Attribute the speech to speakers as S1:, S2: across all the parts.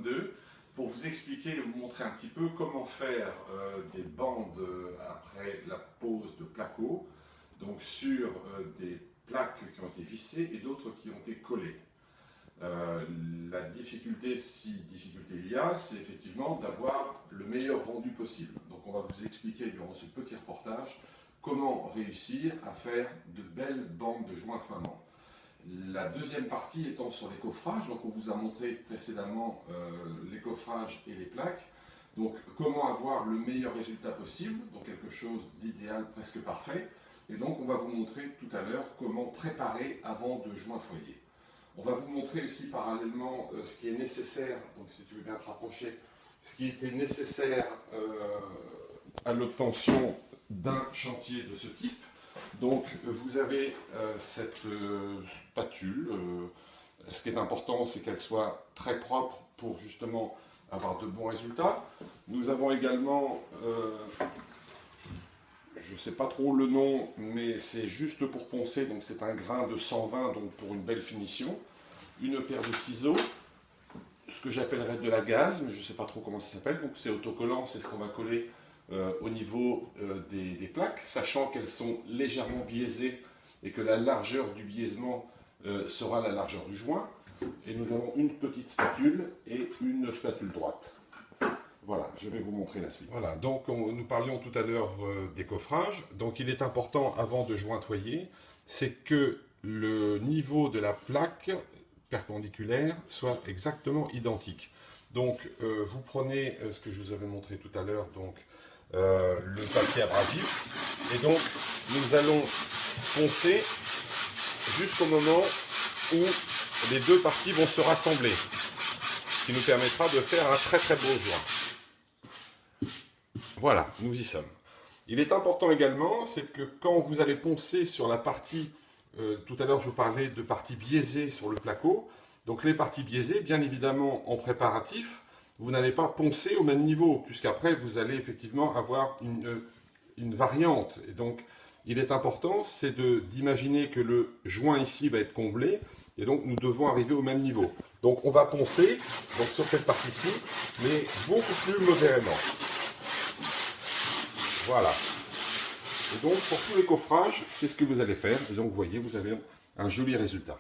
S1: 2 pour vous expliquer et vous montrer un petit peu comment faire des bandes après la pose de placo, donc sur des plaques qui ont été vissées et d'autres qui ont été collées. La difficulté, si difficulté il y a, c'est effectivement d'avoir le meilleur rendu possible. Donc on va vous expliquer durant ce petit reportage comment réussir à faire de belles bandes de jointoiement. La deuxième partie étant sur les coffrages, donc on vous a montré précédemment les coffrages et les plaques. Donc comment avoir le meilleur résultat possible, donc quelque chose d'idéal, presque parfait. Et donc on va vous montrer tout à l'heure comment préparer avant de jointoyer. On va vous montrer aussi parallèlement ce qui est nécessaire, donc si tu veux bien te rapprocher, ce qui était nécessaire à l'obtention d'un chantier de ce type. Donc vous avez cette spatule. Ce qui est important, c'est qu'elle soit très propre pour justement avoir de bons résultats. Nous avons également, je ne sais pas trop le nom, mais c'est juste pour poncer, donc c'est un grain de 120, donc pour une belle finition. Une paire de ciseaux, ce que j'appellerais de la gaze, mais je ne sais pas trop comment ça s'appelle, donc c'est autocollant, c'est ce qu'on va coller au niveau des plaques, sachant qu'elles sont légèrement biaisées et que la largeur du biaisement sera la largeur du joint. Et nous avons une petite spatule et une spatule droite. Voilà, je vais vous montrer la suite. Voilà, donc nous parlions tout à l'heure des coffrages. Donc il est important, avant de jointoyer, c'est que le niveau de la plaque perpendiculaire soit exactement identique. Donc vous prenez ce que je vous avais montré tout à l'heure, donc le papier abrasif, et donc nous allons poncer jusqu'au moment où les deux parties vont se rassembler, ce qui nous permettra de faire un très très beau joint. Voilà, nous y sommes. Il est important également, c'est que quand vous allez poncer sur la partie, tout à l'heure je vous parlais de parties biaisées sur le placo, donc les parties biaisées, bien évidemment en préparatif, vous n'allez pas poncer au même niveau, puisqu'après vous allez effectivement avoir une variante. Et donc il est important, c'est d'imaginer que le joint ici va être comblé, et donc nous devons arriver au même niveau. Donc on va poncer donc, sur cette partie-ci, mais beaucoup plus modérément. Voilà. Et donc pour tous les coffrages, c'est ce que vous allez faire. Et donc vous voyez, vous avez un joli résultat.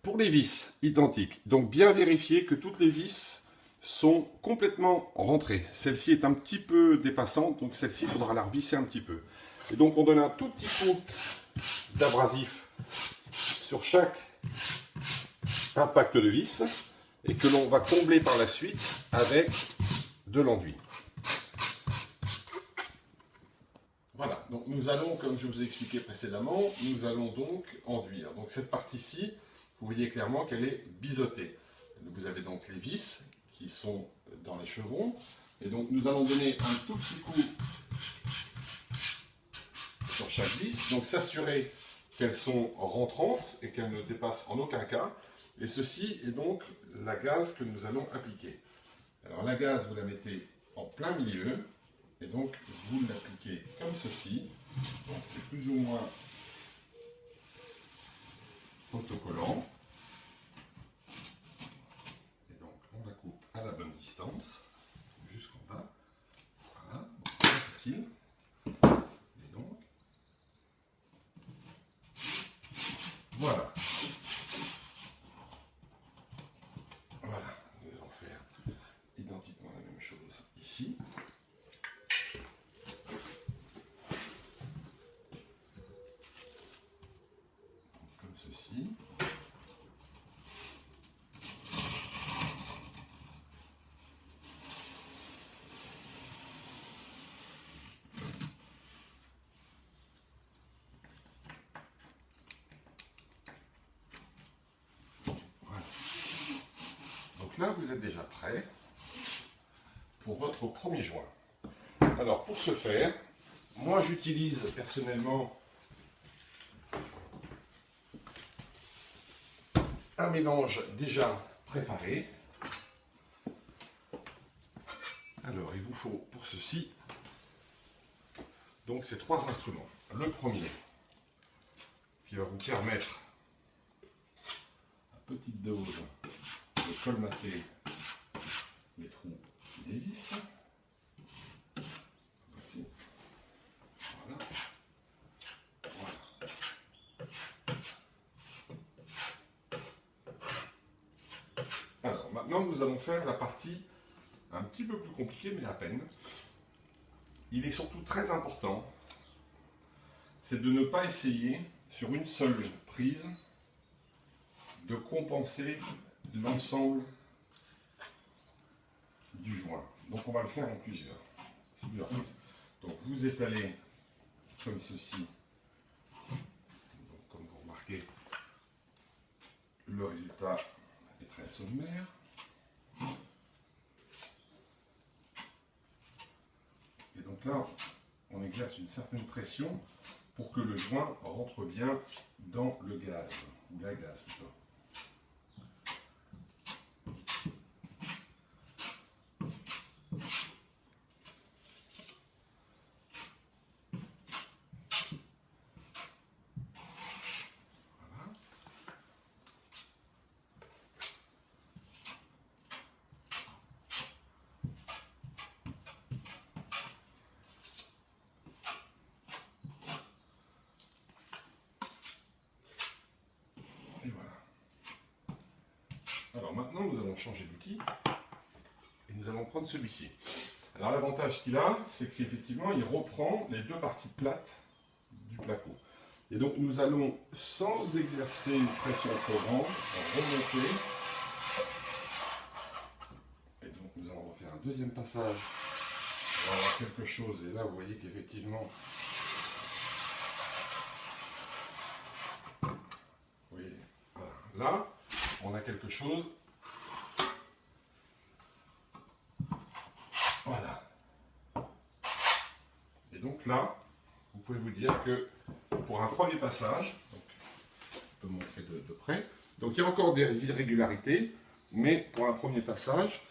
S1: Pour les vis, identiques. Donc bien vérifier que toutes les vis sont complètement rentrées. Celle-ci est un petit peu dépassante, donc celle-ci, il faudra la revisser un petit peu. Et donc on donne un tout petit coup d'abrasif sur chaque impact de vis et que l'on va combler par la suite avec de l'enduit. Voilà, donc nous allons, comme je vous ai expliqué précédemment, nous allons donc enduire. Donc cette partie-ci, vous voyez clairement qu'elle est biseautée. Vous avez donc les vis qui sont dans les chevrons. Et donc nous allons donner un tout petit coup sur chaque vis. Donc s'assurer qu'elles sont rentrantes et qu'elles ne dépassent en aucun cas. Et ceci est donc la gaze que nous allons appliquer. Alors la gaze, vous la mettez en plein milieu. Et donc vous l'appliquez comme ceci. Donc c'est plus ou moins autocollant. Et donc on la coupe à la bonne distance, jusqu'en bas. Voilà, donc c'est très facile. Et donc, voilà. Voilà, nous allons faire identiquement la même chose ici. Comme ceci. Là, vous êtes déjà prêt pour votre premier joint. Alors, pour ce faire, moi j'utilise personnellement un mélange déjà préparé. Alors, il vous faut pour ceci, donc ces trois instruments. Le premier, qui va vous permettre, à petite dose, de colmater les trous des vis. Voici. Voilà. Voilà. Alors maintenant nous allons faire la partie un petit peu plus compliquée, mais à peine. Il est surtout très important, c'est de ne pas essayer sur une seule prise de compenser l'ensemble du joint. Donc on va le faire en plusieurs prises. Donc vous étalez comme ceci. Donc, comme vous remarquez, le résultat est très sommaire. Et donc là, on exerce une certaine pression pour que le joint rentre bien dans le gaz, ou la gaze plutôt. Et voilà. Alors maintenant, nous allons changer d'outil et nous allons prendre celui-ci. Alors l'avantage qu'il a, c'est qu'effectivement, il reprend les deux parties plates du placo. Et donc nous allons, sans exercer une pression trop grande, remonter. Et donc nous allons refaire un deuxième passage. On va avoir quelque chose, et là vous voyez qu'effectivement, oui, voilà. Là, on a quelque chose. Voilà. Et donc là, vous pouvez vous dire que pour un premier passage, donc, je peux montrer de près, donc il y a encore des irrégularités, mais pour un premier passage,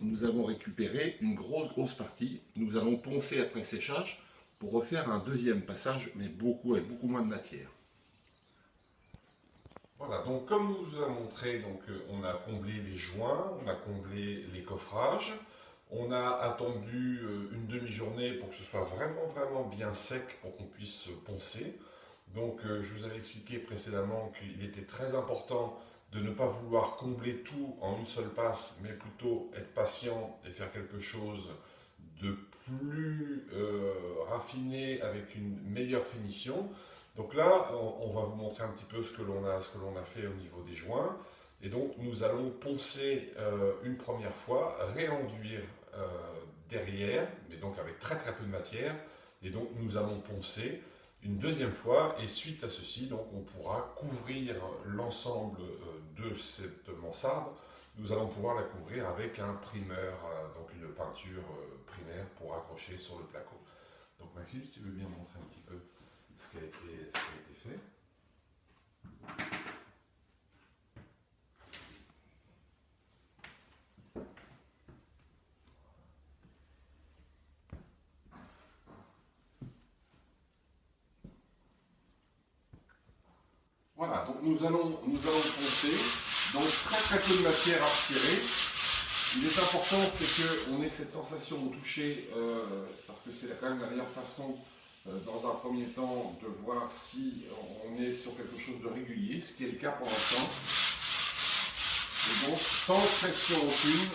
S1: nous avons récupéré une grosse partie. Nous allons poncer après séchage pour refaire un deuxième passage, mais avec beaucoup moins de matière. Voilà, donc comme nous vous avons montré, donc, on a comblé les joints, on a comblé les coffrages, on a attendu une demi-journée pour que ce soit vraiment bien sec pour qu'on puisse poncer. Donc je vous avais expliqué précédemment qu'il était très important de ne pas vouloir combler tout en une seule passe, mais plutôt être patient et faire quelque chose de plus raffiné avec une meilleure finition. Donc là, on va vous montrer un petit peu ce que l'on a fait au niveau des joints. Et donc, nous allons poncer une première fois, réenduire derrière, mais donc avec très peu de matière. Et donc, nous allons poncer une deuxième fois. Et suite à ceci, donc, on pourra couvrir l'ensemble de cette mansarde. Nous allons pouvoir la couvrir avec un primeur, donc une peinture primaire pour accrocher sur le placo. Donc, Maxime, si tu veux bien montrer un petit peu ce qui a été fait. Voilà, donc nous allons poncer, donc très peu de matière à retirer. Il est important, c'est qu'on ait cette sensation au toucher, parce que c'est quand même la meilleure façon, dans un premier temps, de voir si on est sur quelque chose de régulier, ce qui est le cas pour l'instant. Et donc, sans pression aucune,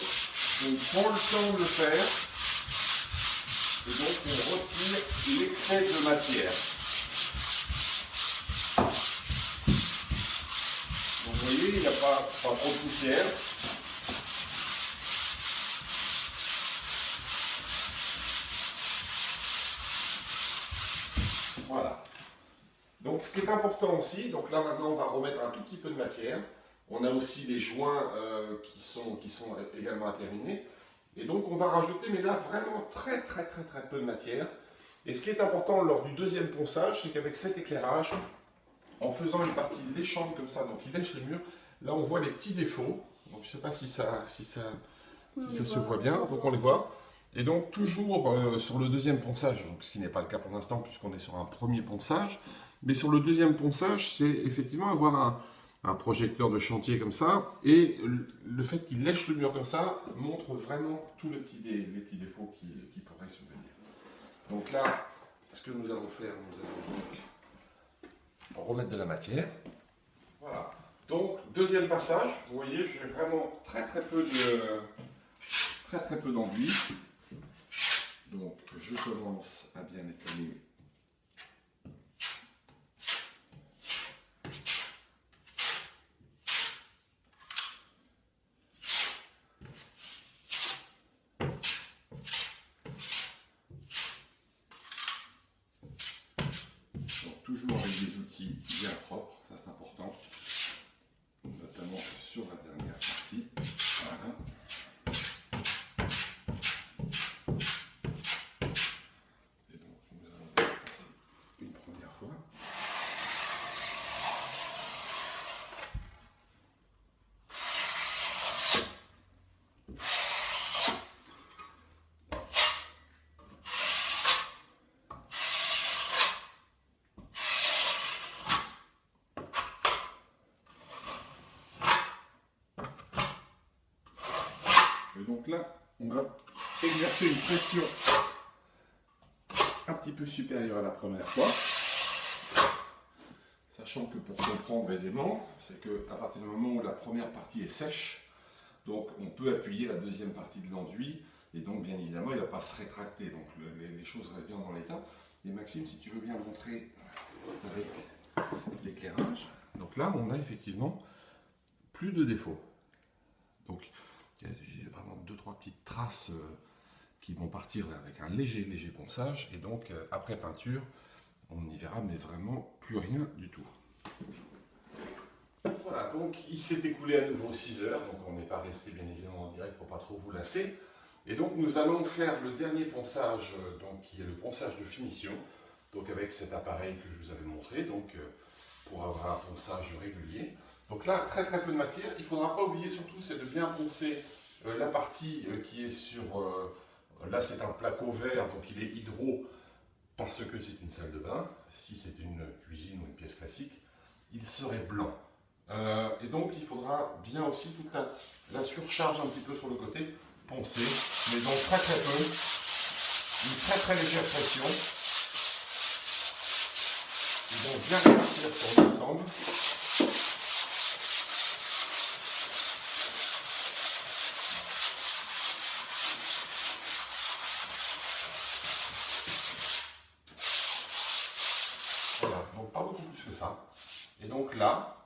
S1: on prend le temps de le faire, et donc on retire l'excès de matière. Donc vous voyez, il n'y a pas trop de poussière. Voilà. Donc ce qui est important aussi, donc là maintenant on va remettre un tout petit peu de matière. On a aussi les joints qui sont également à terminer. Et donc on va rajouter, mais là vraiment très peu de matière. Et ce qui est important lors du deuxième ponçage, c'est qu'avec cet éclairage, en faisant une partie léchante comme ça, donc il lèche les murs, là on voit les petits défauts. Donc je ne sais pas si ça se voit bien, donc on les voit. Et donc toujours sur le deuxième ponçage, donc ce qui n'est pas le cas pour l'instant puisqu'on est sur un premier ponçage, mais sur le deuxième ponçage, c'est effectivement avoir un projecteur de chantier comme ça, et le fait qu'il lèche le mur comme ça montre vraiment tous les petits défauts qui pourraient survenir. Donc là, ce que nous allons faire, nous allons donc remettre de la matière. Voilà. Donc, deuxième passage, vous voyez, j'ai vraiment très peu d'enduit. Donc, je commence à bien étaler. Donc, toujours avec des outils bien propres, ça c'est important, notamment sur la dernière partie. Voilà. Et donc, nous allons passer une première fois. Et donc là, on va exercer une pression un petit peu supérieure à la première fois. Sachant que pour comprendre aisément, c'est qu'à partir du moment où la première partie est sèche, donc on peut appuyer la deuxième partie de l'enduit, et donc bien évidemment il ne va pas se rétracter, donc les choses restent bien dans l'état. Et Maxime, si tu veux bien montrer avec l'éclairage, donc là on a effectivement plus de défauts. Donc il y a vraiment 2-3 petites traces qui vont partir avec un léger ponçage, et donc après peinture, on n'y verra mais vraiment plus rien du tout. Voilà, donc il s'est écoulé à nouveau 6 heures, donc on n'est pas resté bien évidemment en direct pour pas trop vous lasser. Et donc nous allons faire le dernier ponçage, donc, qui est le ponçage de finition, donc avec cet appareil que je vous avais montré, donc pour avoir un ponçage régulier. Donc là, très peu de matière. Il ne faudra pas oublier surtout, c'est de bien poncer la partie qui est sur... là c'est un placo vert, donc il est hydro, parce que c'est une salle de bain. Si c'est une cuisine ou une pièce classique, il serait blanc. Et donc il faudra bien aussi toute la surcharge un petit peu sur le côté, poncer, mais donc très peu, une très légère pression. Ils vont bien répartir sur l'ensemble. Voilà, donc pas beaucoup plus que ça. Et donc là,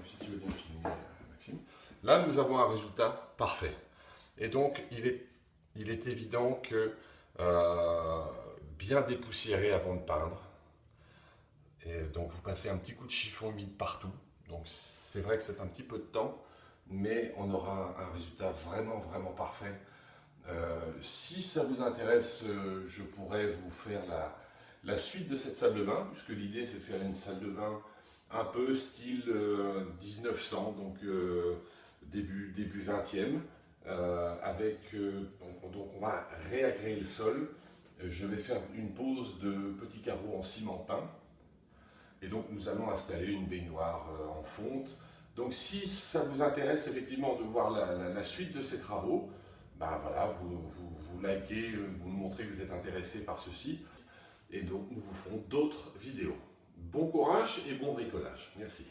S1: si tu veux bien filmer, Maxime, là nous avons un résultat parfait. Et donc il est évident que bien dépoussiérer avant de peindre. Et donc vous passez un petit coup de chiffon humide partout. Donc c'est vrai que c'est un petit peu de temps, mais on aura un résultat vraiment parfait. Si ça vous intéresse, je pourrais vous faire la suite de cette salle de bain, puisque l'idée c'est de faire une salle de bain un peu style 1900, donc début 20e, donc on va réagréer le sol. Je vais faire une pose de petits carreaux en ciment peint, et donc nous allons installer une baignoire en fonte. Donc si ça vous intéresse effectivement de voir la suite de ces travaux, ben voilà, vous likez, vous nous montrez que vous êtes intéressé par ceci, et donc nous vous ferons d'autres vidéos. Bon courage et bon bricolage. Merci.